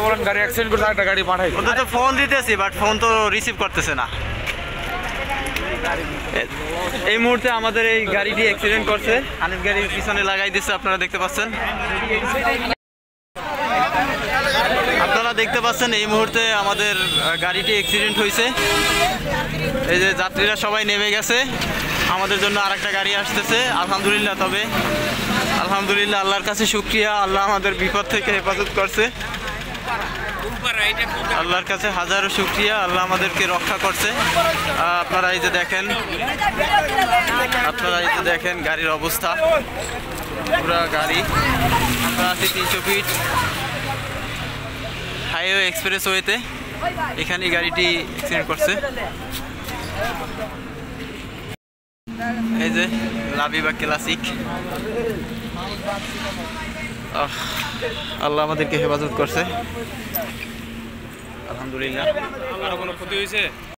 বলেন গাড়ি অ্যাক্সিডেন্ট করতে একটা গাড়ি পাঠাই। ওদের তো ফোন দিতেছি বাট ফোন তো রিসিভ করতেছে না। এই মুহূর্তে আমাদের এই গাড়িটি অ্যাক্সিডেন্ট করছে, হানিফ গাড়ির পিছনে লাগাই দিচ্ছে, আপনারা দেখতে পাচ্ছেন। আপনারা দেখতে পাচ্ছেন এই মুহূর্তে আমাদের গাড়িটি অ্যাক্সিডেন্ট হয়েছে। এই যে যাত্রীরা সবাই নেমে গেছে, আমাদের জন্য আরেকটা গাড়ি আসতেছে। আলহামদুলিল্লাহ, তবে আলহামদুলিল্লাহ, আল্লাহর কাছে শুকরিয়া, আল্লাহ আমাদের বিপদ থেকে হেফাজত করছে। আল্লাহর কাছে হাজারো শুকরিয়া, আল্লাহ আমাদেরকে রক্ষা করছে। আপনারা এই যে দেখেন গাড়ির অবস্থা, পুরা গাড়ি। আমরা আছি 300 ফিট হাইওয়ে এক্সপ্রেসওয়েতে, এখানেই গাড়িটি অ্যাক্সিডেন্ট করছে। এই যে লাবিবা ক্লাসিক। আল্লাহ আমাদেরকে হেফাজত করছে, আলহামদুলিল্লাহ। কোনো ক্ষতি হয়েছে?